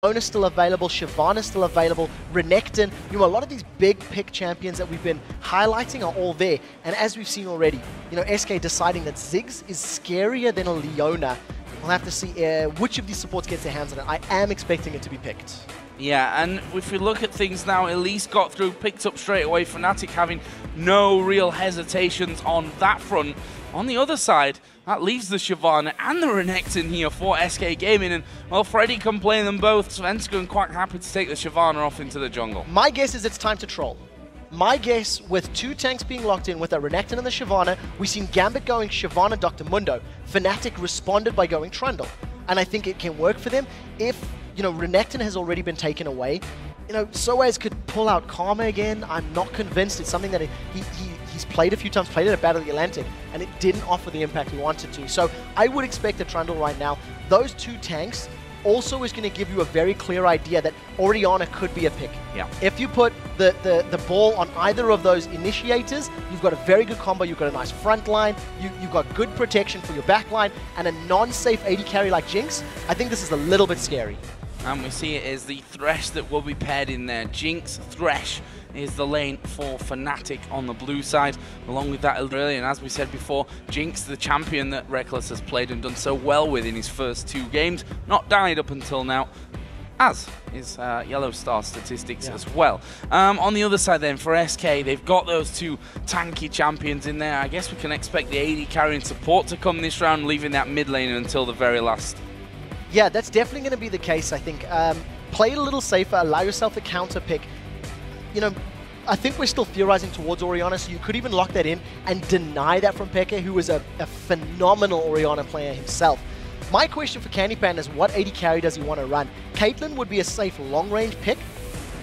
Leona's still available, Shyvana's still available, Renekton, a lot of these big pick champions that we've been highlighting are all there. And as we've seen already, SK deciding that Ziggs is scarier than a Leona. We'll have to see which of these supports gets their hands on it. I am expecting it to be picked. Yeah, and if we look at things now, Elise got through, picked up straight away, Fnatic having no real hesitations on that front. On the other side, that leaves the Shyvana and the Renekton here for SK Gaming, and well, Freddy can play them both. Svenskeren quite happy to take the Shyvana off into the jungle. My guess is it's time to troll. My guess, with two tanks being locked in with a Renekton and the Shyvana, we've seen Gambit going Shyvana, Dr. Mundo. Fnatic responded by going Trundle. And I think it can work for them. If, Renekton has already been taken away, Soaz could pull out Karma again. I'm not convinced. It's something that he's played a few times, played it at Battle of the Atlantic, and it didn't offer the impact he wanted to. So I would expect a Trundle right now. Those two tanks also is going to give you a very clear idea that Orianna could be a pick. Yeah. If you put the ball on either of those initiators, you've got a very good combo, you've got a nice front line, you've got good protection for your back line, and a non-safe AD carry like Jinx. I think this is a little bit scary. And we see it as the Thresh that will be paired in there. Jinx, Thresh is the lane for Fnatic on the blue side. Along with that, and as we said before, Jinx, the champion that Reckless has played and done so well with in his first 2 games, not died up until now, as is Yellow Star statistics as well. On the other side then, for SK, they've got those 2 tanky champions in there. I guess we can expect the AD carrying support to come this round, leaving that mid lane until the very last. Yeah, that's definitely going to be the case, I think. Play it a little safer, allow yourself a counter pick. I think we're still theorizing towards Orianna, so you could even lock that in and deny that from Peke, who is a phenomenal Orianna player himself. My question for Candy Pan is, what AD carry does he want to run? Caitlyn would be a safe long-range pick,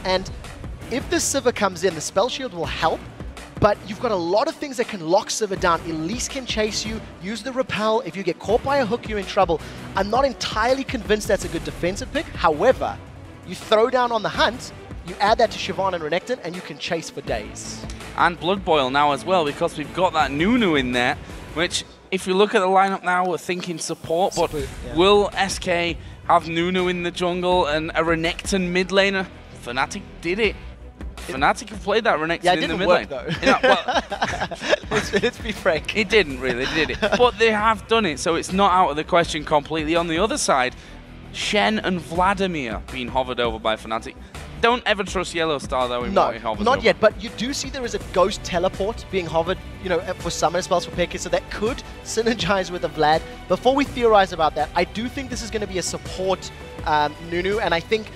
and if the Sivir comes in, the Spell Shield will help, but you've got a lot of things that can lock Sivir down. Elise can chase you, use the Repel. If you get caught by a hook, you're in trouble. I'm not entirely convinced that's a good defensive pick. However, you throw down on the hunt, you add that to Shyvana and Renekton, and you can chase for days. And Blood Boil now as well, because we've got that Nunu in there, which, if you look at the lineup now, we're thinking support, but will SK have Nunu in the jungle and a Renekton mid laner? Fnatic did it. Fnatic have played that Renekton in the mid lane. Yeah, it didn't work though. Let's be frank. It didn't really, did it? But they have done it, so it's not out of the question completely. On the other side, Shen and Vladimir being hovered over by Fnatic. Don't ever trust Yellow Star though in what he hovers not over. yet, but you do see there is a ghost teleport being hovered, for summon spells for Peke, so that could synergize with the Vlad. Before we theorize about that, I do think this is going to be a support Nunu, and I think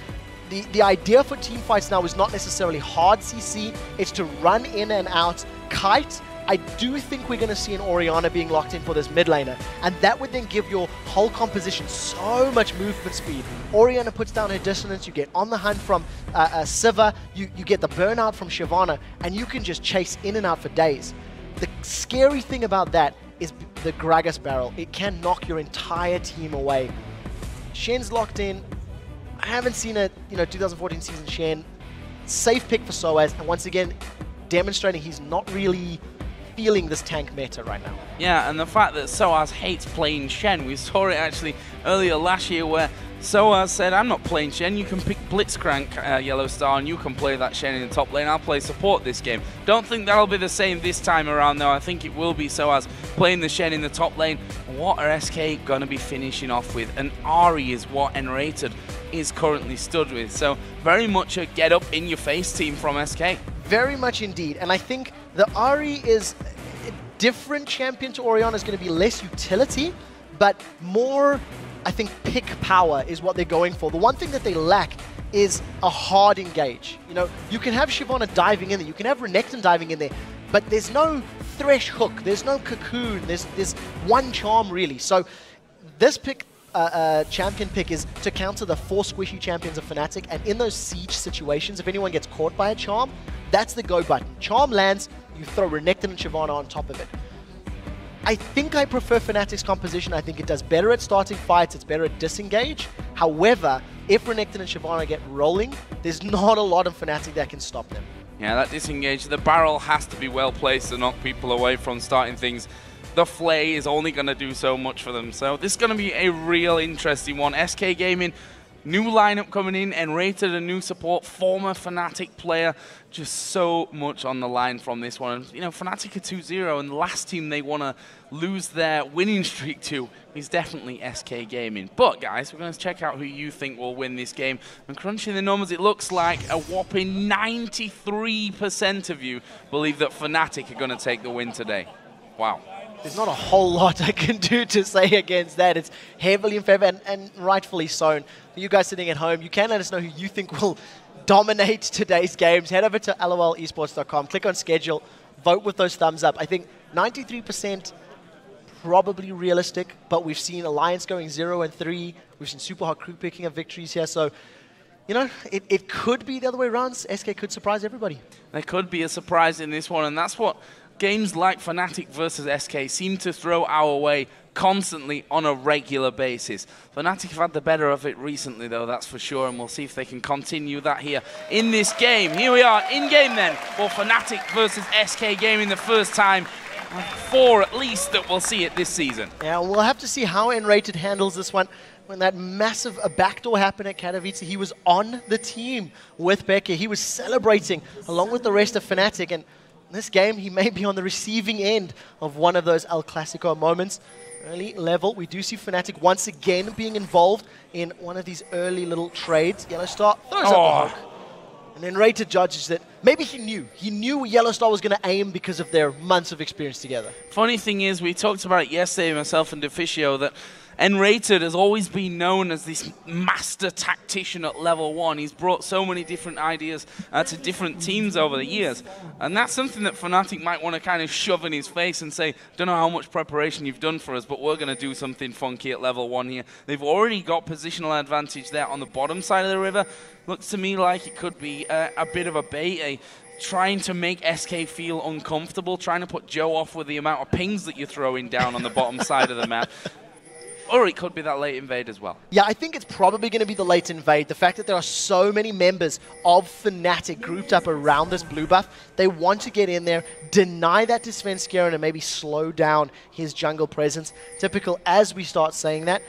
the idea for team fights now is not necessarily hard CC, it's to run in and out, kite. I do think we're going to see an Orianna being locked in for this mid laner, and that would then give your whole composition so much movement speed. Orianna puts down her dissonance, you get on the hunt from Sivir, you get the burnout from Shyvana, and you can just chase in and out for days. The scary thing about that is the Gragas barrel. It can knock your entire team away. Shen's locked in. I haven't seen a 2014 season Shen. Safe pick for Soaz, and once again, demonstrating he's not really feeling this tank meta right now. Yeah, and the fact that Soaz hates playing Shen, we saw it actually earlier last year where Soaz said, I'm not playing Shen, you can pick Blitzcrank Yellow Star and you can play that Shen in the top lane, I'll play support this game. Don't think that'll be the same this time around though, I think it will be Soaz playing the Shen in the top lane. What are SK going to be finishing off with? And Ahri is what Enrated is currently stood with, so very much a get up in your face team from SK. Very much indeed, and I think the Ahri is a different champion to Orianna, is going to be less utility, but more, I think, pick power is what they're going for. The one thing that they lack is a hard engage. You can have Shyvana diving in there, you can have Renekton diving in there, but there's no Thresh hook, there's no cocoon, there's one charm really. So this pick, champion pick, is to counter the 4 squishy champions of Fnatic, and in those siege situations, if anyone gets caught by a charm, that's the go button. Charm lands, you throw Renekton and Shyvana on top of it. I think I prefer Fnatic's composition. I think it does better at starting fights, it's better at disengage. However, if Renekton and Shyvana get rolling, there's not a lot of Fnatic that can stop them. Yeah, that disengage, the barrel has to be well placed to knock people away from starting things. The Flay is only going to do so much for them, so this is going to be a real interesting one. SK Gaming New lineup coming in, Enrated, a new support, former Fnatic player. Just so much on the line from this one. You know, Fnatic are 2-0, and the last team they want to lose their winning streak to is definitely SK Gaming. But, guys, we're going to check out who you think will win this game. And crunching the numbers, it looks like a whopping 93% of you believe that Fnatic are going to take the win today. Wow. There's not a whole lot I can do to say against that. It's heavily in favor, and rightfully so. For you guys sitting at home, you can let us know who you think will dominate today's games. Head over to lolesports.com, click on schedule, vote with those thumbs up. I think 93% probably realistic, but we've seen Alliance going 0-3. We've seen Super Hot Crew picking up victories here, so you know, it could be the other way around. SK could surprise everybody. There could be a surprise in this one, and that's what games like Fnatic versus SK seem to throw our way constantly on a regular basis. Fnatic have had the better of it recently, though, that's for sure, and we'll see if they can continue that here in this game. Here we are, in-game then, for Fnatic versus SK Gaming, the first time, 4 at least, that we'll see it this season. Yeah, we'll have to see how Enrated handles this one. When that massive backdoor happened at Katowice, he was on the team with Becky. He was celebrating along with the rest of Fnatic, and this game, he may be on the receiving end of one of those El Clasico moments. Early level, we do see Fnatic once again being involved in one of these early little trades. Yellow Star throws up the hook. And then Rated judges that maybe he knew. He knew Yellow Star was going to aim because of their months of experience together. Funny thing is, we talked about it yesterday, myself and Deficio, that Enrated has always been known as this master tactician at level 1. He's brought so many different ideas to different teams over the years. And that's something that Fnatic might want to kind of shove in his face and say, don't know how much preparation you've done for us, but we're going to do something funky at level 1 here. They've already got positional advantage there on the bottom side of the river. Looks to me like it could be a bit of a bait, trying to make SK feel uncomfortable, trying to put Joe off with the amount of pings that you're throwing down on the bottom side of the map. Or it could be that late invade as well. Yeah, I think it's probably going to be the late invade. The fact that there are so many members of Fnatic grouped up around this blue buff, they want to get in there, deny that to Svenskeren, and maybe slow down his jungle presence. Typical, as we start saying that,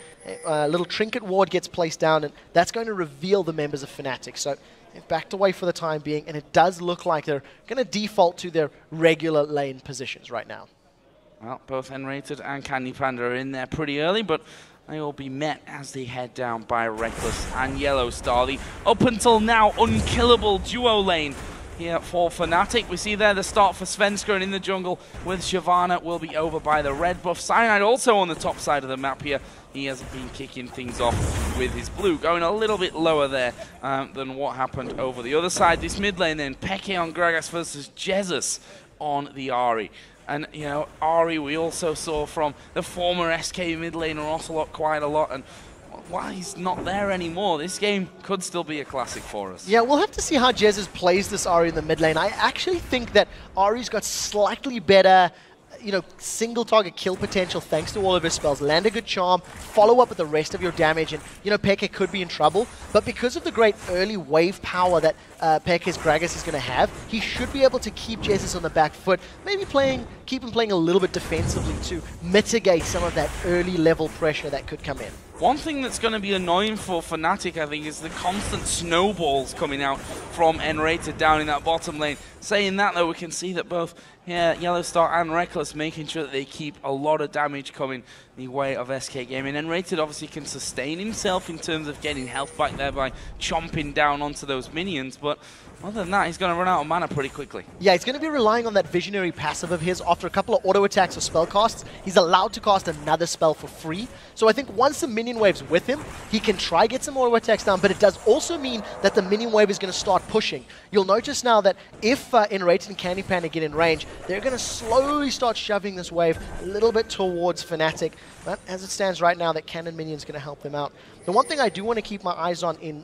a little trinket ward gets placed down, and that's going to reveal the members of Fnatic. So they've backed away for the time being, and it does look like they're going to default to their regular lane positions right now. Well, both Enrated and Candy Panda are in there pretty early, but they will be met as they head down by Reckless and Yellow Star. The up until now unkillable duo lane here for Fnatic. We see there the start for Svenskeren in the jungle with Shyvana will be over by the red buff. Cyanide also on the top side of the map here. He has been kicking things off with his blue, going a little bit lower there than what happened over the other side. This mid lane then, Peke on Gragas versus Jesus on the Ahri. And, you know, Ahri we also saw from the former SK mid laner Ocelot quite a lot. And while he's not there anymore, this game could still be a classic for us. Yeah, we'll have to see how Jesus plays this Ahri in the mid lane. I actually think that Ahri's got slightly better, you know, single target kill potential thanks to all of his spells. Land a good charm, follow up with the rest of your damage, and, you know, Peke could be in trouble. But because of the great early wave power that Peke's Gragas is going to have, he should be able to keep Jesus on the back foot, maybe keep him playing a little bit defensively to mitigate some of that early level pressure that could come in. One thing that's going to be annoying for Fnatic, I think, is the constant snowballs coming out from Enrated down in that bottom lane. Saying that, though, we can see that both Yellow Star and Reckless making sure that they keep a lot of damage coming the way of SK Gaming. Enrated obviously can sustain himself in terms of getting health back there by chomping down onto those minions, but other than that, he's going to run out of mana pretty quickly. Yeah, he's going to be relying on that visionary passive of his. After a couple of auto attacks or spell casts, he's allowed to cast another spell for free. So I think once the minion wave's with him, he can try get some auto attacks down, but it does also mean that the minion wave is going to start pushing. You'll notice now that if Enrated and Candy Panda get in range, they're going to slowly start shoving this wave a little bit towards Fnatic. But as it stands right now, that cannon minion's going to help them out. The one thing I do want to keep my eyes on in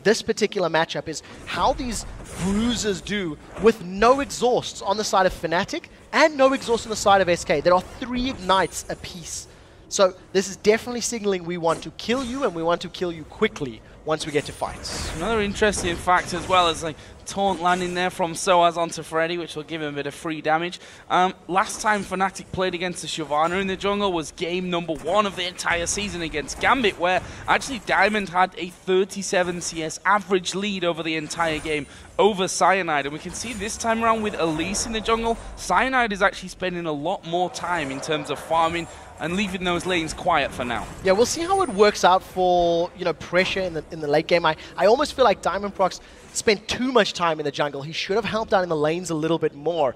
this particular matchup is how these bruisers do with no exhausts on the side of Fnatic and no exhaust on the side of SK. There are 3 ignites apiece. So this is definitely signaling we want to kill you, and we want to kill you quickly once we get to fights. Another interesting fact as well is like taunt landing there from Soaz onto Freddy, which will give him a bit of free damage. Last time Fnatic played against the Shyvana in the jungle was game number 1 of the entire season against Gambit, where actually Diamond had a 37 CS average lead over the entire game over Cyanide. And we can see this time around with Elise in the jungle, Cyanide is actually spending a lot more time in terms of farming and leaving those lanes quiet for now. Yeah, we'll see how it works out for, you know, pressure in the late game. I almost feel like Diamond Prox spent too much time in the jungle. He should have helped out in the lanes a little bit more.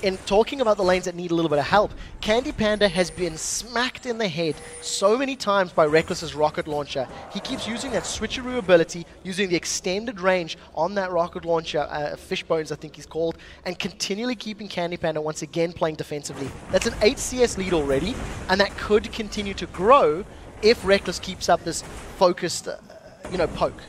In talking about the lanes that need a little bit of help, Candy Panda has been smacked in the head so many times by Reckless's rocket launcher. He keeps using that switcheroo ability, using the extended range on that rocket launcher, Fishbones I think he's called, and continually keeping Candy Panda once again playing defensively. That's an 8 CS lead already, and that could continue to grow if Reckless keeps up this focused, you know, poke.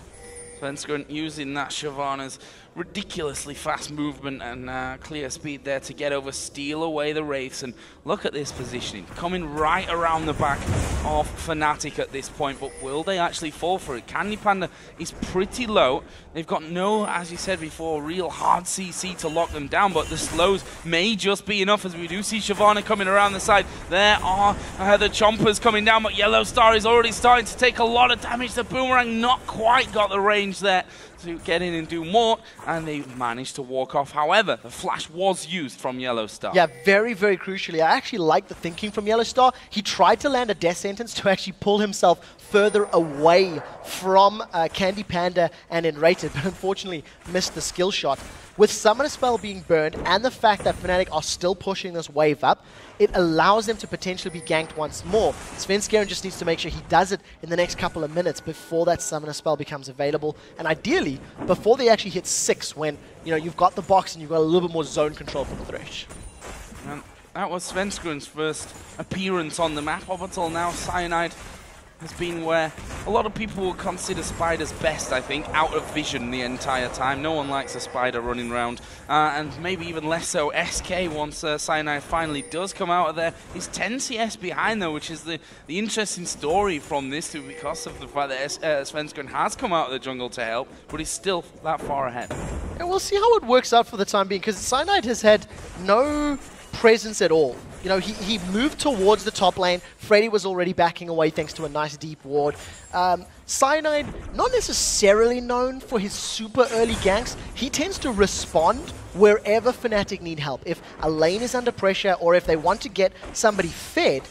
Svenskeren using that Shyvana's ridiculously fast movement and clear speed there to get over, steal away the Wraiths, and look at this positioning, coming right around the back of Fnatic at this point, but will they actually fall for it? Candy Panda is pretty low. They've got no, as you said before, real hard CC to lock them down, but the slows may just be enough, as we do see Shyvana coming around the side. There are the Chompers coming down, but Yellow Star is already starting to take a lot of damage. The Boomerang not quite got the range there to get in and do more, and they managed to walk off. However, the flash was used from Yellow Star. Yeah, very, very crucially. I actually like the thinking from Yellow Star. He tried to land a death sentence to actually pull himself further away from Candy Panda and Enrated, but unfortunately missed the skill shot. With Summoner Spell being burned and the fact that Fnatic are still pushing this wave up, it allows them to potentially be ganked once more. Svenskeren just needs to make sure he does it in the next couple of minutes before that Summoner Spell becomes available, and ideally before they actually hit 6, when, you know, you've got the box and you've got a little bit more zone control from the Thresh. And that was Svenskeren's first appearance on the map. Up until now, Cyanide has been where a lot of people will consider Spider's best, I think, out of vision the entire time. No one likes a Spider running around, and maybe even less so SK once Cyanide finally does come out of there. He's 10 CS behind though, which is the interesting story from this too, because of the fact that Svenskeren has come out of the jungle to help, but he's still that far ahead. And we'll see how it works out for the time being, because Cyanide has had no presence at all. You know, he moved towards the top lane. Freddy was already backing away thanks to a nice deep ward. Cyanide, not necessarily known for his super early ganks. He tends to respond wherever Fnatic need help. If a lane is under pressure or if they want to get somebody fed,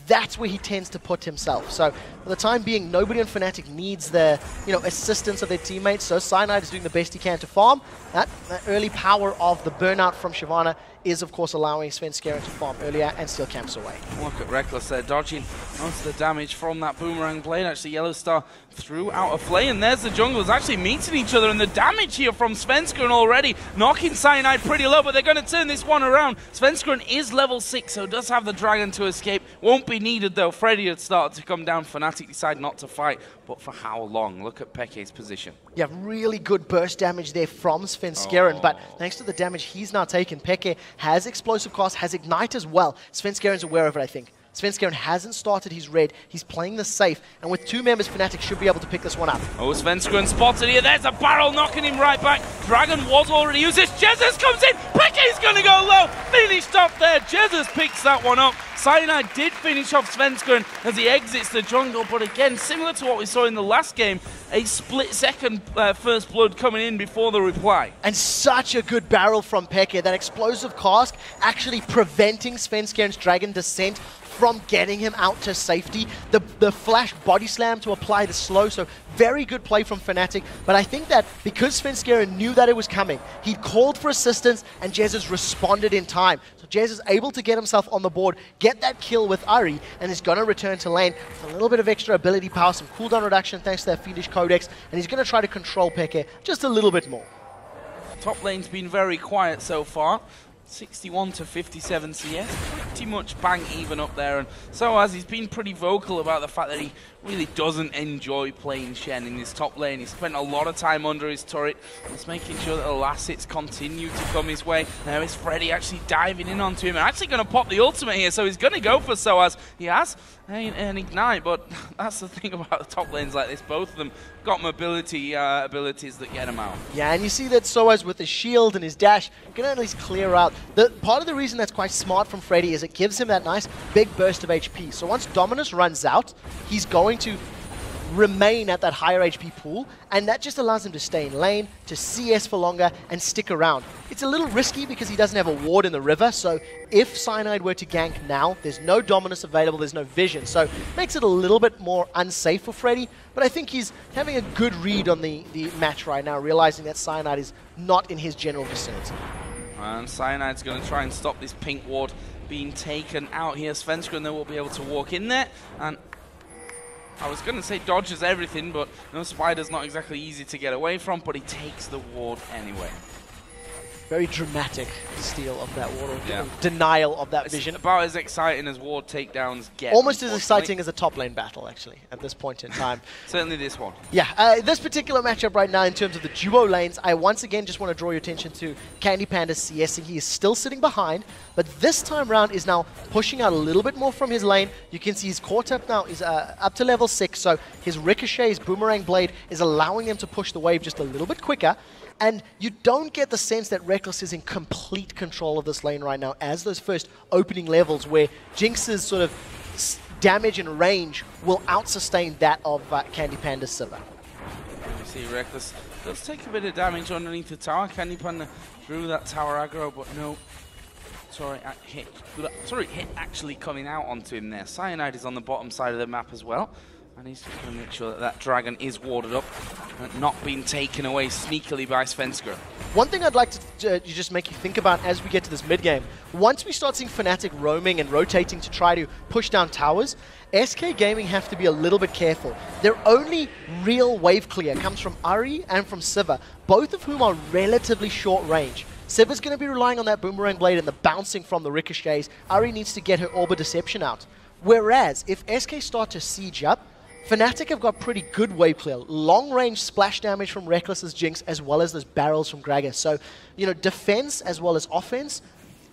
that's where he tends to put himself. So for the time being, nobody on Fnatic needs the, you know, assistance of their teammates. So Cyanide is doing the best he can to farm. That early power of the burnout from Shyvana is, of course, allowing Svenskeren to farm earlier and steal camps away. Look at Reckless there, dodging most of the damage from that Boomerang blade. Actually, Yellow Star threw out a flay, and there's the junglers actually meeting each other, and the damage here from Svenskeren already, knocking Cyanide pretty low, but they're going to turn this one around. Svenskeren is level 6, so does have the Dragon to escape. Won't be needed, though. Freddy had started to come down. Fnatic decide not to fight, but for how long? Look at Peke's position. Yeah, really good burst damage there from Svenskeren, but thanks to the damage he's now taken, Peke has explosive cast, has ignite as well. Svenskeren's aware of it, I think. Svenskeren hasn't started his red. He's playing this safe, and with 2 members, Fnatic should be able to pick this one up. Oh, Svenskeren spotted here. There's a barrel knocking him right back. Dragon was already used. This Jesus comes in. Peke's going to go low. Finished up there. Jesus picks that one up. Cyanide did finish off Svenskeren as he exits the jungle, but again, similar to what we saw in the last game, a split-second first blood coming in before the reply. And such a good barrel from Peke. That explosive cask actually preventing Svenskeren's Dragon descent from getting him out to safety. The flash body slam to apply the slow, so very good play from Fnatic. But I think that because Svenskeren knew that it was coming, he called for assistance and Jesus responded in time. So Jesus is able to get himself on the board, get that kill with Ari, and is going to return to lane with a little bit of extra ability power, some cooldown reduction thanks to that Fiendish Codex, and he's going to try to control Peke just a little bit more. Top lane's been very quiet so far. 61 to 57 CS. pretty much bang even up there, and so he's been pretty vocal about the fact that he really doesn't enjoy playing Shen in his top lane. He's spent a lot of time under his turret. He's making sure that the last hits continue to come his way. Now is Freddy actually diving in onto him and actually going to pop the ultimate here, so he's going to go for Soaz. He has an ignite, but that's the thing about the top lanes like this. Both of them got mobility abilities that get him out. Yeah, and you see that Soaz with his shield and his dash can at least clear out. Part of the reason that's quite smart from Freddy is it gives him that nice big burst of HP. So once Dominus runs out, he's going to remain at that higher HP pool, and that just allows him to stay in lane, to CS for longer, and stick around. It's a little risky because he doesn't have a ward in the river, so if Cyanide were to gank now, there's no Dominus available, there's no vision, so it makes it a little bit more unsafe for Freddy, but I think he's having a good read on the match right now, realizing that Cyanide is not in his general vicinity. And Cyanide's going to try and stop this pink ward being taken out here. Svenskeren and they will be able to walk in there, and I was going to say dodges everything, but no, Spider's not exactly easy to get away from, but he takes the ward anyway. Very dramatic steal of that ward, or denial of that vision. About as exciting as ward takedowns get. Almost as exciting as a top lane battle, actually, at this point in time. Certainly this one. Yeah, this particular matchup right now in terms of the duo lanes, I once again just want to draw your attention to Candy Panda CSing. He is still sitting behind, but this time round is now pushing out a little bit more from his lane. You can see he's caught up now, he's up to level 6, so his Ricochet, his Boomerang Blade is allowing him to push the wave just a little bit quicker. And you don't get the sense that Rekkles is in complete control of this lane right now, as those first opening levels where Jinx's sort of damage and range will out-sustain that of Candy Panda's Sivir. You see Rekkles does take a bit of damage underneath the tower. Candy Panda drew that tower aggro, but no. Hit actually coming out onto him there. Cyanide is on the bottom side of the map as well. And he's just going to make sure that that dragon is warded up and not being taken away sneakily by Svenskeren. One thing I'd like to just make you think about as we get to this mid-game, once we start seeing Fnatic roaming and rotating to try to push down towers, SK Gaming have to be a little bit careful. Their only real wave clear comes from Ahri and from Sivir, both of whom are relatively short range. Sivir's going to be relying on that Boomerang Blade and the bouncing from the ricochets. Ahri needs to get her Orb of Deception out. Whereas, if SK start to siege up, Fnatic have got pretty good wave clear. Long-range splash damage from Rekkles' Jinx, as well as those barrels from Gragas. So, you know, defense as well as offense,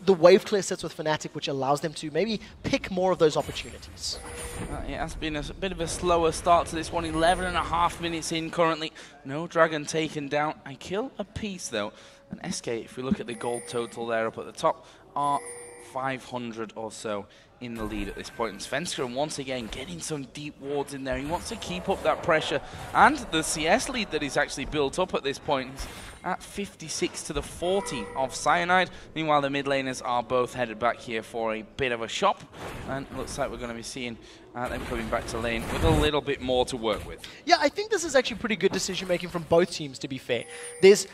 the wave clear sits with Fnatic, which allows them to maybe pick more of those opportunities. It has been a bit of a slower start to this one. 11.5 minutes in currently. No dragon taken down. I kill a piece, though. And SK, if we look at the gold total there up at the top, are 500 or so in the lead at this point. And Svenskeren once again getting some deep wards in there. He wants to keep up that pressure, and the CS lead that he's actually built up at this point is at 56 to the 40 of Cyanide. Meanwhile, the mid laners are both headed back here for a bit of a shop, and it looks like we're going to be seeing them coming back to lane with a little bit more to work with. Yeah, I think this is actually pretty good decision making from both teams, to be fair. There's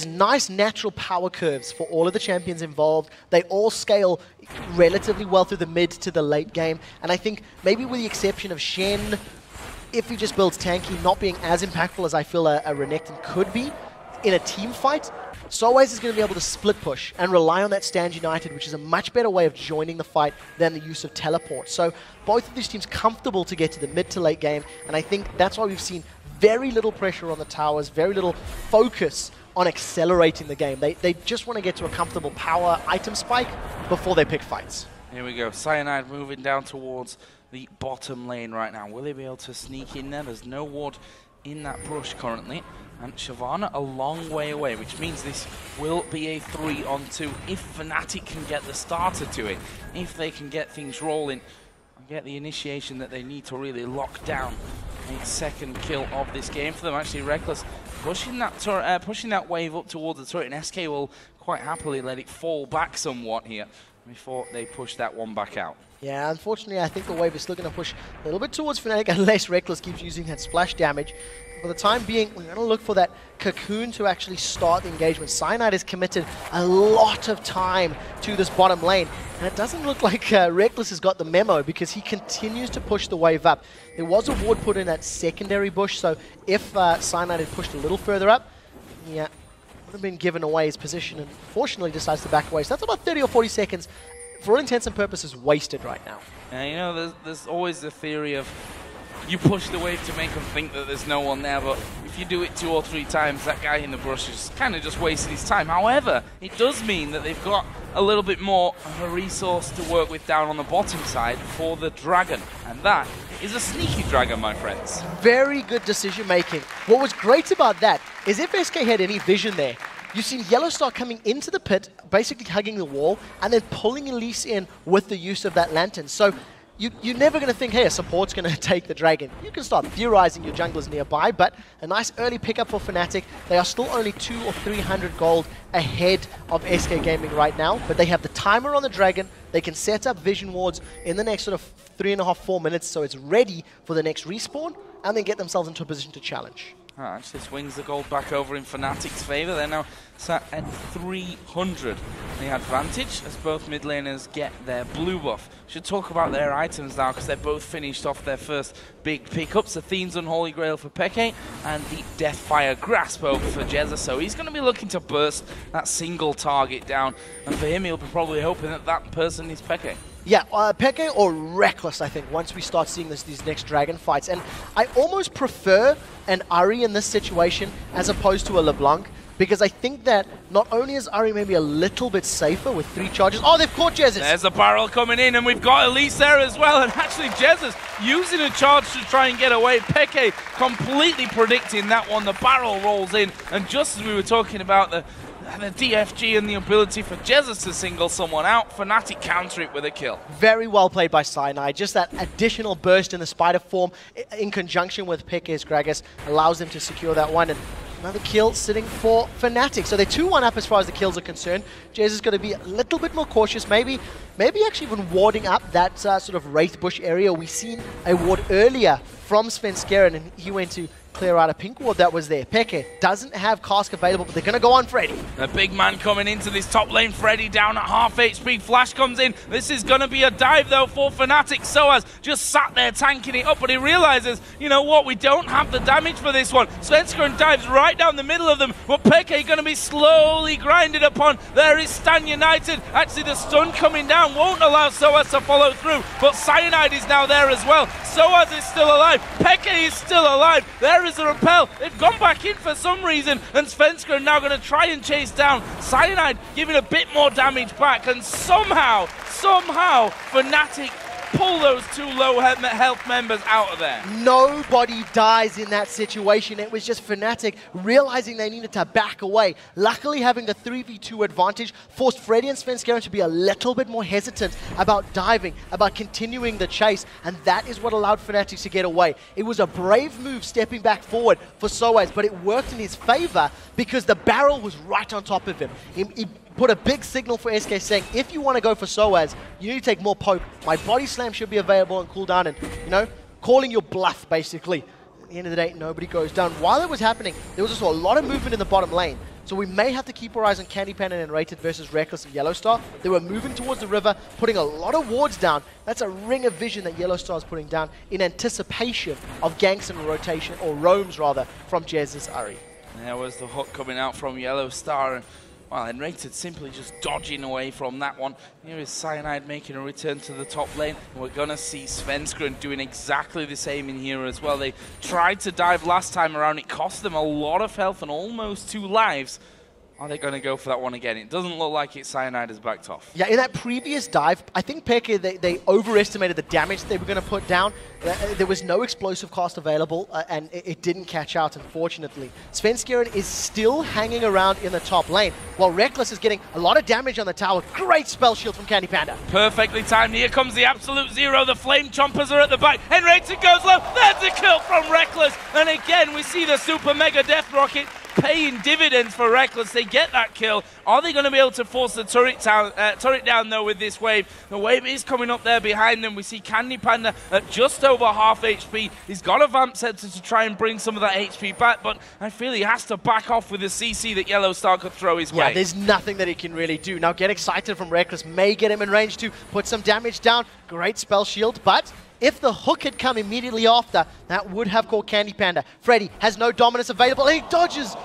nice natural power curves for all of the champions involved. They all scale relatively well through the mid to the late game. And I think maybe with the exception of Shen, if he just builds tanky, not being as impactful as I feel a Renekton could be in a team fight, Soaz is going to be able to split push and rely on that Stand United, which is a much better way of joining the fight than the use of teleport. So both of these teams comfortable to get to the mid to late game, and I think that's why we've seen very little pressure on the towers, very little focus on accelerating the game. They just want to get to a comfortable power item spike before they pick fights. Here we go. Cyanide moving down towards the bottom lane right now. Will they be able to sneak in there? There's no ward in that brush currently. And Shyvana a long way away, which means this will be a 3-on-2 if Fnatic can get the starter to it. If they can get things rolling and get the initiation that they need to really lock down a second kill of this game for them. Actually, Rekkles pushing that wave up towards the turret, and SK will quite happily let it fall back somewhat here before they push that one back out. Yeah, unfortunately, I think the wave is still going to push a little bit towards Fnatic unless Rekkles keeps using that splash damage. For the time being, we're going to look for that cocoon to actually start the engagement. Cyanide has committed a lot of time to this bottom lane, and it doesn't look like Rekkles has got the memo because he continues to push the wave up. There was a ward put in that secondary bush, so if Cyanide had pushed a little further up, yeah, would have been given away his position, and fortunately decides to back away. So that's about 30 or 40 seconds for all intents and purposes, wasted right now. You know, there's always the theory of you push the wave to make them think that there's no one there, but if you do it 2 or 3 times, that guy in the brush is kind of just wasting his time. However, it does mean that they've got a little bit more of a resource to work with down on the bottom side for the dragon, and that is a sneaky dragon, my friends. Very good decision making. What was great about that is if SK had any vision there, you've seen Yellowstar coming into the pit, basically hugging the wall, and then pulling Elise in with the use of that lantern. So you're never going to think, hey, a support's going to take the dragon. You can start theorizing your junglers nearby, but a nice early pickup for Fnatic. They are still only 200 or 300 gold ahead of SK Gaming right now, but they have the timer on the dragon. They can set up vision wards in the next sort of 3.5, 4 minutes, so it's ready for the next respawn, and then get themselves into a position to challenge. Actually swings the gold back over in Fnatic's favour. They're now sat at 300. The advantage as both mid laners get their blue buff. Should talk about their items now because they're both finished off their first big pickups. Athene's Unholy Grail for Peke and the Deathfire Grasp over for Jezza. So he's going to be looking to burst that single target down. And for him, he'll be probably hoping that that person is Peke. Yeah, Peke or Reckless, I think, once we start seeing these next dragon fights. And I almost prefer an Ahri in this situation as opposed to a LeBlanc, because I think that not only is Ahri maybe a little bit safer with 3 charges. Oh, they've caught Jezza. There's a barrel coming in, and we've got Elise there as well. And actually, Jezza's using a charge to try and get away. Peke completely predicting that one. The barrel rolls in, and just as we were talking about the DFG and the ability for Jezza to single someone out, Fnatic counter it with a kill. Very well played by Cyanide. Just that additional burst in the spider form in conjunction with Peke's Gragas allows them to secure that one. And another kill sitting for Fnatic. So they're 2-1 up as far as the kills are concerned. Jezza's going to be a little bit more cautious, maybe actually even warding up that sort of Wraith Bush area. We've seen a ward earlier from Svenskeren, and he went to clear out a pink ward that was there. Peke doesn't have cask available, but they're going to go on Freddy. A big man coming into this top lane. Freddy down at half HP. Flash comes in. This is going to be a dive, though, for Fnatic. Soaz just sat there tanking it up, but he realizes, you know what, we don't have the damage for this one. Svenskeren dives right down the middle of them, but Peke going to be slowly grinded upon. There is Stan United. Actually, the stun coming down won't allow Soaz to follow through, but Cyanide is now there as well. Soaz is still alive. Peke is still alive. There is a repel. They've gone back in for some reason, and Svenskeren are now going to try and chase down Cyanide, giving a bit more damage back, and somehow Fnatic pull those 2 low health members out of there. Nobody dies in that situation. It was just Fnatic realizing they needed to back away. Luckily, having the 3v2 advantage forced Freddy and Svenskeren to be a little bit more hesitant about diving, about continuing the chase, and that is what allowed Fnatic to get away. It was a brave move stepping back forward for Soaz, but it worked in his favor because the barrel was right on top of him. He put a big signal for SK saying, if you want to go for Soaz, you need to take more poke. My body slam should be available on cooldown, and, you know, calling your bluff, basically. At the end of the day, nobody goes down. While it was happening, there was also a lot of movement in the bottom lane. So we may have to keep our eyes on Candy Panda and Rated versus Reckless and Yellowstar. They were moving towards the river, putting a lot of wards down. That's a ring of vision that Yellowstar is putting down in anticipation of ganks and rotation, or roams rather, from Jezza's Ahri. There was the hook coming out from Yellowstar. Well, and Rated simply just dodging away from that one. Here is Cyanide making a return to the top lane. We're going to see Svenskeren doing exactly the same in here as well. They tried to dive last time around. It cost them a lot of health and almost 2 lives. Are they going to go for that one again? It doesn't look like it. Cyanide has backed off. Yeah, in that previous dive, I think Peke, they overestimated the damage they were going to put down. There was no explosive cost available, and it didn't catch out, unfortunately. Svenskeren is still hanging around in the top lane, while Reckless is getting a lot of damage on the tower. Great spell shield from Candy Panda. Perfectly timed. Here comes the absolute zero. The Flame Chompers are at the back. And Rated goes low. There's a kill from Reckless. And again, we see the Super Mega Death Rocket paying dividends for Reckless. They get that kill. Are they going to be able to force the turret down, though, with this wave? The wave is coming up there behind them. We see Candy Panda at just over half HP. He's got a Vamp Scepter to try and bring some of that HP back, but I feel he has to back off with the CC that Yellowstar could throw his way. Yeah, there's nothing that he can really do. Now, Get Excited from Reckless may get him in range to put some damage down. Great spell shield, but if the hook had come immediately after, that would have caught Candy Panda. Freddy has no dominance available, and he dodges.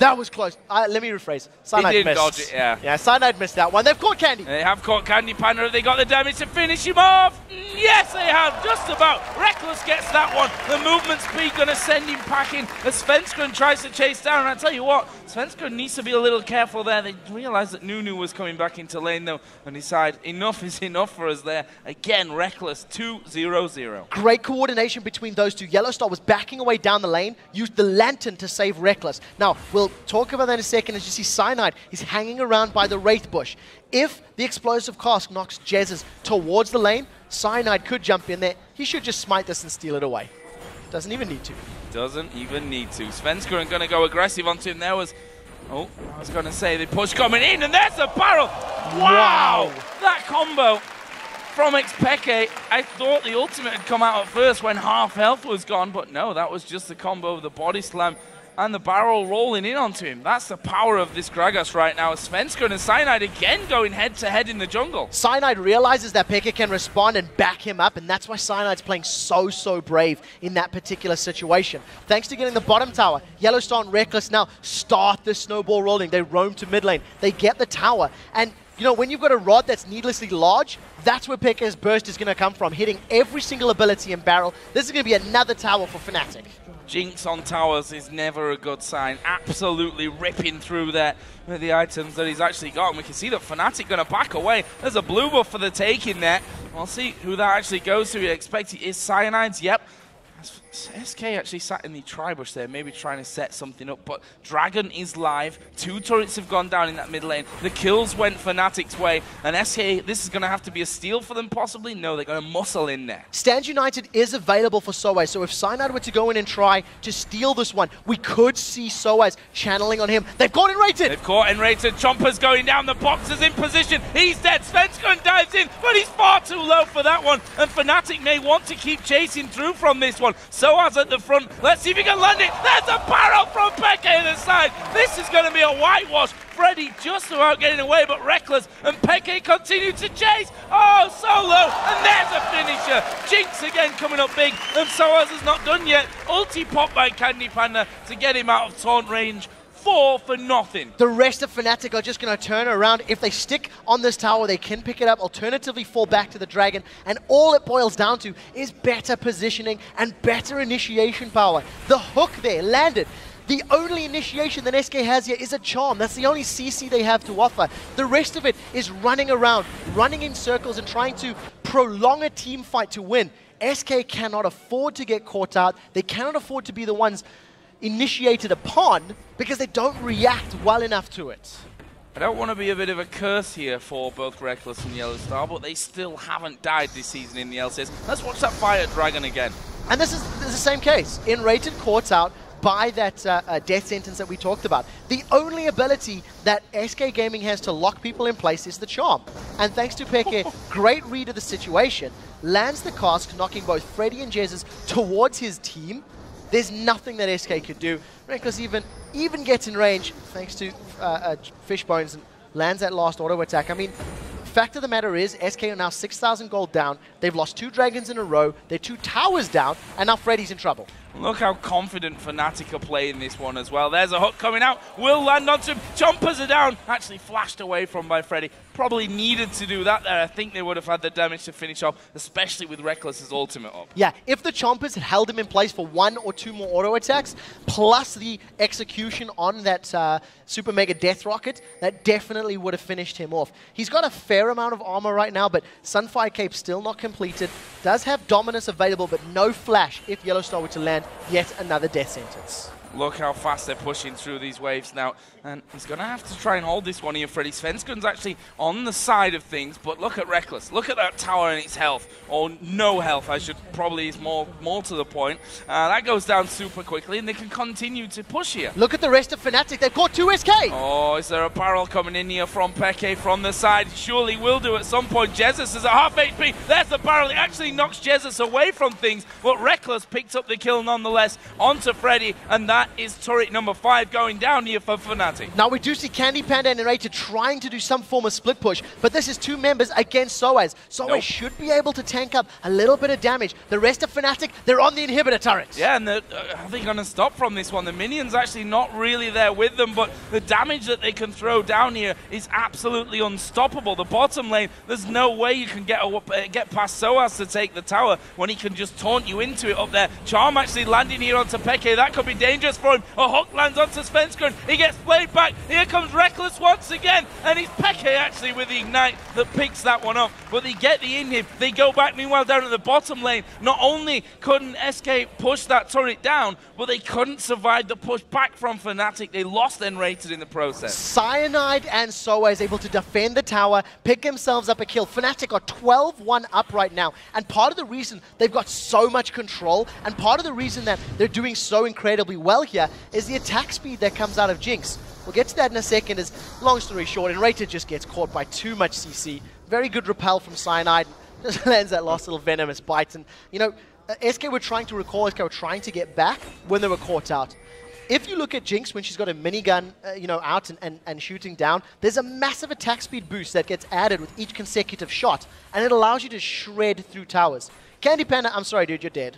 That was close. Let me rephrase. Cyanide didn't missed. dodge it, yeah. Yeah, Cyanide missed that one. They've caught Candy. They have caught Candy Panda. Have they got the damage to finish him off? Yes, they have. Just about. Reckless gets that one. The movement speed going to send him packing as Svenskeren tries to chase down. And I tell you what, Svenskeren needs to be a little careful there. They realized that Nunu was coming back into lane, though, and decide enough is enough for us there. Again, Reckless 2-0-0. Great coordination between those two. Yellowstar was backing away down the lane, used the Lantern to save Reckless. Now, we'll talk about that in a second as you see Cyanide is hanging around by the Wraith Bush. If the Explosive Cask knocks Jez's towards the lane, Cyanide could jump in there. He should just smite this and steal it away. Doesn't even need to. Doesn't even need to. Svenskeren going to go aggressive onto him. There was... Oh, I was going to say the push coming in, and there's the barrel. Wow! That combo from Xpeke. I thought the ultimate had come out at first when half health was gone, but no, that was just the combo of the body slam and the barrel rolling in onto him. That's the power of this Gragas right now. Svenskeren and Cyanide again going head-to-head in the jungle. Cyanide realizes that Pekka can respond and back him up, and that's why Cyanide's playing so brave in that particular situation. Thanks to getting the bottom tower, Yellowstar and Reckless now start the snowball rolling. They roam to mid lane. They get the tower, and you know, when you've got a rod that's needlessly large, that's where Pekka's burst is going to come from, hitting every single ability and barrel. This is going to be another tower for Fnatic. Jinx on towers is never a good sign. Absolutely ripping through there with the items that he's actually got. And we can see that Fnatic going to back away. There's a blue buff for the taking there. We'll see who that actually goes to. We expect it is Cyanides. Yep. SK actually sat in the tri-bush there, maybe trying to set something up, but Dragon is live. 2 turrets have gone down in that mid lane. The kills went Fnatic's way, and SK, this is going to have to be a steal for them possibly. No, they're going to muscle in there. Stand United is available for Soaz, so if Cyanide were to go in and try to steal this one, we could see Soaz channeling on him. They've caught Enrated! They've caught Enrated. Chomper's going down. The box is in position. He's dead. Svenskeren dives in, but he's far too low for that one, and Fnatic may want to keep chasing through from this one. Soaz at the front. Let's see if he can land it. There's a barrel from Pekka on the side. This is going to be a whitewash. Freddy just about getting away, but Reckless and Pekka continue to chase. Oh, solo, and there's a finisher. Jinx again coming up big, and Soaz is not done yet. Ulti pop by Candy Panda to get him out of taunt range. 4 for nothing. The rest of Fnatic are just going to turn around. If they stick on this tower, they can pick it up, alternatively fall back to the Dragon, and all it boils down to is better positioning and better initiation power. The hook there landed. The only initiation that SK has here is a charm. That's the only CC they have to offer. The rest of it is running around, running in circles and trying to prolong a team fight to win. SK cannot afford to get caught out. They cannot afford to be the ones initiated upon because they don't react well enough to it. I don't want to be a bit of a curse here for both Reckless and Yellowstar, but they still haven't died this season in the LCS. Let's watch that Fire Dragon again. And this is the same case. Enrated caught out by that death sentence that we talked about. The only ability that SK Gaming has to lock people in place is the charm. And thanks to Pekka, great read of the situation, lands the cask, knocking both Freddy and Jesus towards his team. There's nothing that SK could do. Reckless even gets in range thanks to Fishbones and lands that last auto attack. I mean, fact of the matter is, SK are now 6,000 gold down. They've lost 2 dragons in a row. They're 2 towers down, and now Freddy's in trouble. Look how confident Fnatic are playing this one as well. There's a hook coming out. Will land onto him. Chompers are down. Actually flashed away from by Freddy. Probably needed to do that there. I think they would have had the damage to finish off, especially with Reckless's ultimate up. Yeah, if the Chompers had held him in place for 1 or 2 more auto attacks, plus the execution on that Super Mega Death Rocket, that definitely would have finished him off. He's got a fair amount of armor right now, but Sunfire Cape still not completed. Does have Dominus available, but no flash if Yellowstar were to land yet another death sentence. Look how fast they're pushing through these waves now. And he's going to have to try and hold this one here, Freddy. Svenskeren's actually on the side of things, but look at Reckless. Look at that tower and its health. Or no health, I should probably is more to the point. That goes down super quickly, and they can continue to push here. Look at the rest of Fnatic. They've caught 2 SK. Oh, is there a barrel coming in here from Peke from the side? Surely will do at some point. Jesus is at half HP. There's the barrel. It actually knocks Jesus away from things, but Reckless picked up the kill nonetheless onto Freddy, and that that is turret number 5 going down here for Fnatic. Now we do see Candy Panda and Narrator trying to do some form of split push, but this is 2 members against Soaz. Soaz should be able to tank up a little bit of damage. The rest of Fnatic, they're on the inhibitor turret. Yeah, and are they going to stop from this one? The minions actually not really there with them, but the damage that they can throw down here is absolutely unstoppable. The bottom lane, there's no way you can get past Soaz to take the tower when he can just taunt you into it up there. Charm actually landing here onto Peke. That could be dangerous for him. A hook lands onto Svenskeren. He gets played back. Here comes Reckless once again. And it's Peke actually with the Ignite that picks that one up. But they get the inhib. They go back. Meanwhile, down at the bottom lane, not only couldn't SK push that turret down, but they couldn't survive the push back from Fnatic. They lost Enrated in the process. Cyanide and Soaz able to defend the tower, pick themselves up a kill. Fnatic are 12-1 up right now. And part of the reason they've got so much control, and part of the reason that they're doing so incredibly well here, is the attack speed that comes out of Jinx. We'll get to that in a second. As long story short, Enrated just gets caught by too much CC. Very good repel from Cyanide. Just lands that last little venomous bite. And, you know, SK were trying to recall, SK were trying to get back when they were caught out. If you look at Jinx when she's got a minigun, you know, out and shooting down, there's a massive attack speed boost that gets added with each consecutive shot, and it allows you to shred through towers. Candy Panda, I'm sorry, dude, you're dead.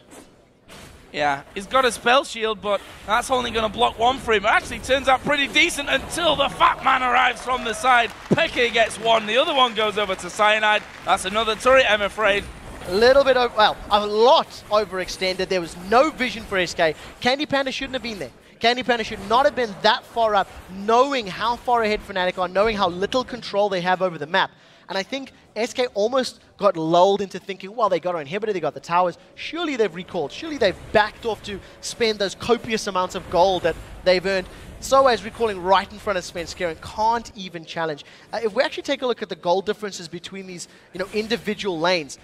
Yeah, he's got a spell shield, but that's only going to block one for him. It actually turns out pretty decent until the fat man arrives from the side. Peke gets one, the other one goes over to Cyanide. That's another turret, I'm afraid. A little bit, well, a lot overextended. There was no vision for SK. Candy Panda shouldn't have been there. Candy Panda should not have been that far up, knowing how far ahead Fnatic are, knowing how little control they have over the map. And I think SK almost got lulled into thinking, well, they got our inhibitor, they got the towers. Surely they've recalled. Surely they've backed off to spend those copious amounts of gold that they've earned. Soaz recalling right in front of Svenskeren, can't even challenge. If we actually take a look at the gold differences between these, you know, individual lanes,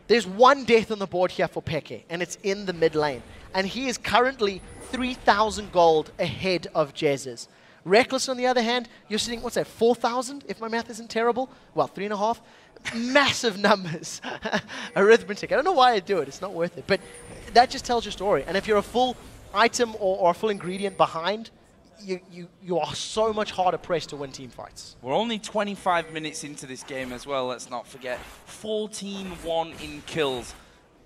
there's one death on the board here for Peke, and it's in the mid lane. And he is currently 3,000 gold ahead of Jez's. Reckless, on the other hand, you're sitting, what's that, 4,000, if my math isn't terrible? Well, 3.5. Massive numbers. Arithmetic. I don't know why I do it. It's not worth it. But that just tells your story. And if you're a full item or a full ingredient behind, you are so much harder pressed to win team fights. We're only 25 minutes into this game as well, let's not forget. 14-1 in kills.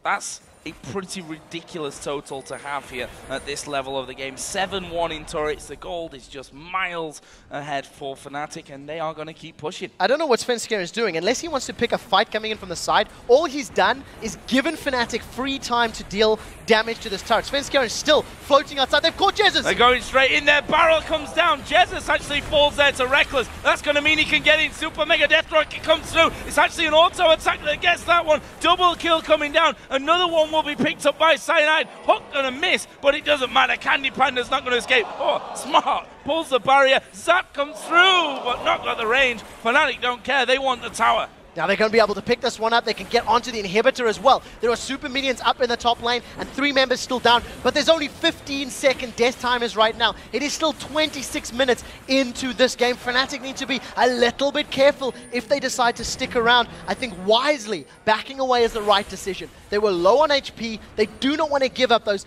That's a pretty ridiculous total to have here at this level of the game. 7-1 in turrets. The gold is just miles ahead for Fnatic, and they are going to keep pushing. I don't know what Svenskeren is doing. Unless he wants to pick a fight coming in from the side, all he's done is given Fnatic free time to deal damage to this turret. Svenskeren is still floating outside. They've caught Jesus. They're going straight in there. Barrel comes down. Jesus actually falls there to Reckless. That's going to mean he can get in. Super Mega Death Rocket comes through. It's actually an auto attack that gets that one. Double kill coming down. Another one will be picked up by Cyanide. Hook gonna miss, but it doesn't matter. Candy Panda's not gonna escape. Oh, smart. Pulls the barrier. Zap comes through, but not got the range. Fnatic don't care. They want the tower. Now they're going to be able to pick this one up. They can get onto the inhibitor as well. There are super minions up in the top lane and 3 members still down, but there's only 15-second death timers right now. It is still 26 minutes into this game. Fnatic need to be a little bit careful if they decide to stick around. I think wisely, backing away is the right decision. They were low on HP. They do not want to give up those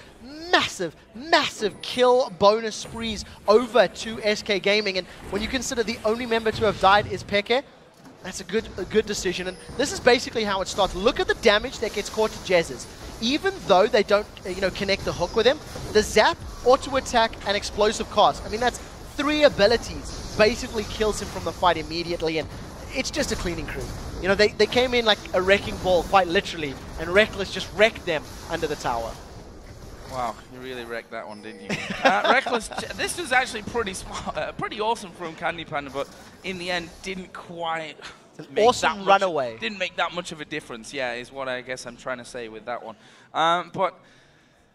massive, massive kill bonus sprees over to SK Gaming. And when you consider the only member to have died is Peke, that's a good decision, and this is basically how it starts. Look at the damage that gets caught to Jez's. Even though they don't, connect the hook with him, the zap, auto attack, and explosive cast. I mean, that's 3 abilities. Basically kills him from the fight immediately, and it's just a cleaning crew. You know, they came in like a wrecking ball, quite literally, and Reckless just wrecked them under the tower. Wow, you really wrecked that one, didn't you? Reckless, this was actually pretty smart, pretty awesome from Candy Panda, but in the end didn't quite make awesome runaway. Didn't make that much of a difference, yeah, is what I guess I'm trying to say with that one. But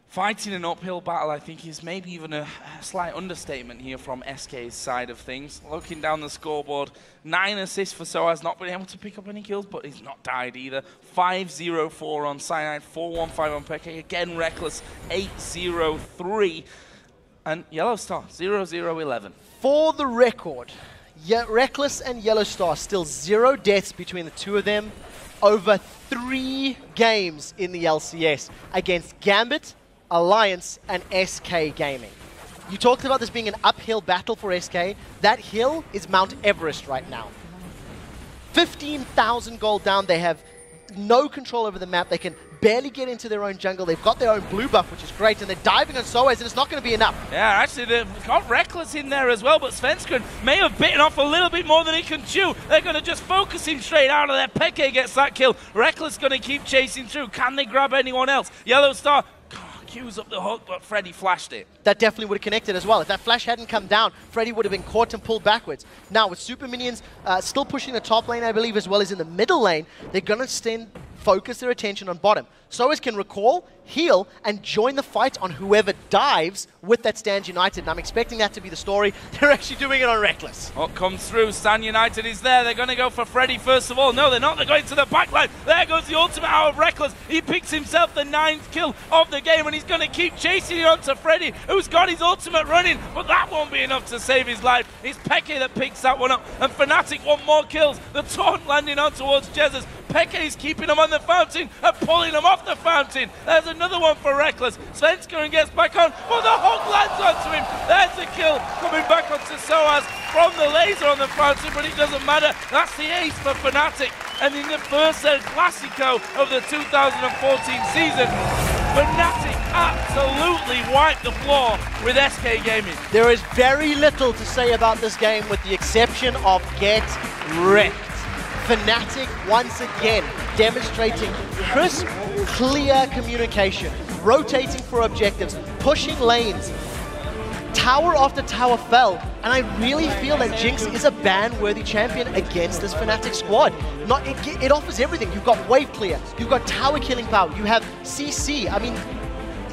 fighting an uphill battle, I think, is maybe even a slight understatement here from SK's side of things. Looking down the scoreboard, 9 assists for Soaz, not been able to pick up any kills, but he's not died either. 5-0-4 on Cyanide, 4-1-5 on Peke. Again, Reckless, 8-0-3. And Yellow Star, 0-0-11. For the record, Reckless and Yellow Star, still 0 deaths between the two of them over 3 games in the LCS against Gambit, Alliance, and SK Gaming. You talked about this being an uphill battle for SK. That hill is Mount Everest right now. 15,000 gold down. They have no control over the map. They can barely get into their own jungle. They've got their own blue buff, which is great, and they're diving on Soaz, and it's not going to be enough. Yeah, actually, they've got Reckless in there as well, but Svenskeren may have bitten off a little bit more than he can chew. They're going to just focus him straight out of there. Peke gets that kill. Reckless going to keep chasing through. Can they grab anyone else? Yellow Star queues up the hook, but Freddy flashed it. That definitely would have connected as well. If that flash hadn't come down, Freddy would have been caught and pulled backwards. Now, with Super Minions still pushing the top lane, I believe, as well as in the middle lane, they're going to focus their attention on bottom. Soaz can recall, heal, and join the fight on whoever dives with that Stand United, and I'm expecting that to be the story. They're actually doing it on Reckless. What comes through? Stand United is there. They're going to go for Freddy first of all. No, they're not. They're going to the backline. There goes the ultimate out of Reckless. He picks himself the 9th kill of the game, and he's going to keep chasing it onto Freddy, who's got his ultimate running, but that won't be enough to save his life. It's Peke that picks that one up, and Fnatic want more kills. The taunt landing on towards Jesus. Peke is keeping him on the fountain and pulling him off the fountain. There's another one for Reckless. Svenskeren gets back on. Oh, the hook lands onto him. There's the kill coming back onto Soaz from the laser on the fountain, but it doesn't matter. That's the ace for Fnatic. And in the first El Clasico of the 2014 season, Fnatic absolutely wiped the floor with SK Gaming. There is very little to say about this game with the exception of get wrecked. Fnatic once again demonstrating crisp, clear communication, rotating for objectives, pushing lanes. Tower after tower fell, and I really feel that Jinx is a ban-worthy champion against this Fnatic squad. It offers everything. You've got wave clear, you've got tower killing power, you have CC. I mean,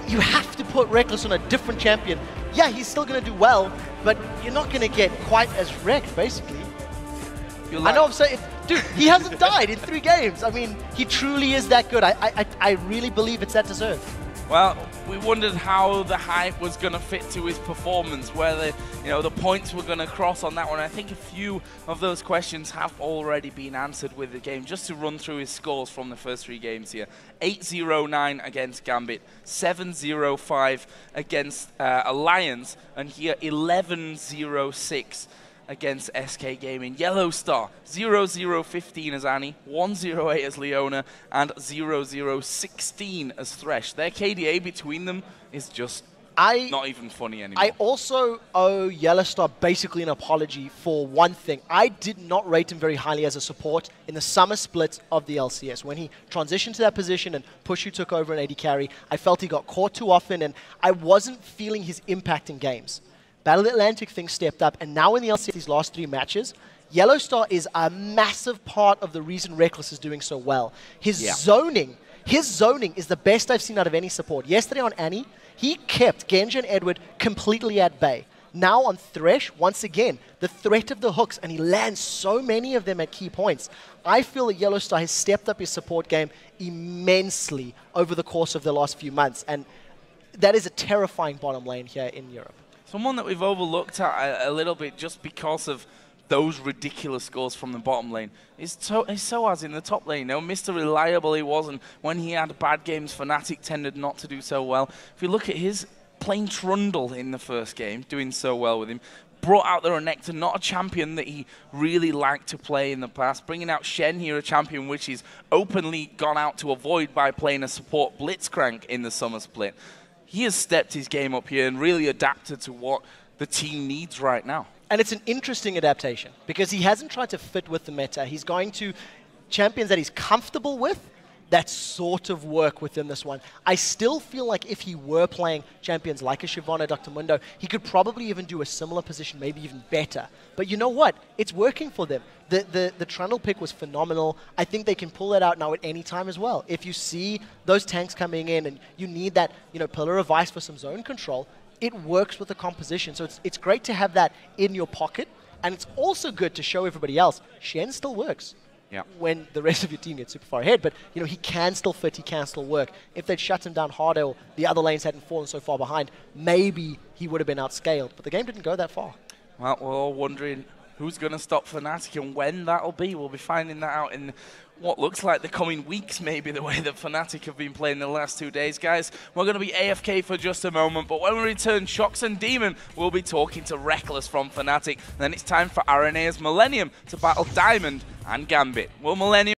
you have to put Reckless on a different champion. Yeah, he's still going to do well, but you're not going to get quite as wrecked, basically. I know I'm saying, dude, he hasn't died in 3 games. I mean, he truly is that good. I really believe it's that deserved. Well, we wondered how the hype was going to fit to his performance, where the points were going to cross on that one. I think a few of those questions have already been answered with the game. Just to run through his scores from the first 3 games here: 8-0-9 against Gambit, 7-0-5 against Alliance, and here 11-0-6 against SK Gaming. Yellow Star, 0-0-15 as Annie, 1-0-8 as Leona, and 0-0-16 as Thresh. Their KDA between them is just not even funny anymore. I also owe Yellow Star basically an apology for one thing. I did not rate him very highly as a support in the summer split of the LCS. When he transitioned to that position and Pushu took over an AD carry, I felt he got caught too often, and I wasn't feeling his impact in games. Battle Atlantic things stepped up, and now in the LCS, these last 3 matches, Yellow Star is a massive part of the reason Reckless is doing so well. His zoning is the best I've seen out of any support. Yesterday on Annie, he kept Genji and Edward completely at bay. Now on Thresh, once again, the threat of the hooks, and he lands so many of them at key points. I feel that Yellow Star has stepped up his support game immensely over the course of the last few months, and that is a terrifying bottom lane here in Europe. Someone that we've overlooked a little bit just because of those ridiculous scores from the bottom lane is Soaz in the top lane. You know, Mr. Reliable he was, and when he had bad games, Fnatic tended not to do so well. If you look at his plain Trundle in the first game, doing so well with him, brought out the Renekton, not a champion that he really liked to play in the past. Bringing out Shen here, a champion which he's openly gone out to avoid by playing a support Blitzcrank in the summer split. He has stepped his game up here and really adapted to what the team needs right now. And it's an interesting adaptation because he hasn't tried to fit with the meta. He's going to champions that he's comfortable with that sort of work within this one. I still feel like if he were playing champions like a Shyvana, Dr. Mundo, he could probably even do a similar position, maybe even better. But you know what? It's working for them. The Trundle pick was phenomenal. I think they can pull that out now at any time as well. If you see those tanks coming in and you need that, Pillar of Ice for some zone control, it works with the composition. So it's great to have that in your pocket. And it's also good to show everybody else, Shen still works. Yeah. When the rest of your team gets super far ahead. But, he can still fit, he can still work. If they'd shut him down harder or the other lanes hadn't fallen so far behind, maybe he would have been outscaled. But the game didn't go that far. Well, we're all wondering Who's going to stop Fnatic, and when that'll be, we'll be finding that out in what looks like the coming weeks, maybe, the way that Fnatic have been playing the last 2 days. Guys, we're going to be AFK for just a moment, but when we return, Shox and Demon will be talking to Reckless from Fnatic. Then it's time for RNA's Millennium to battle Diamond and Gambit. Will Millennium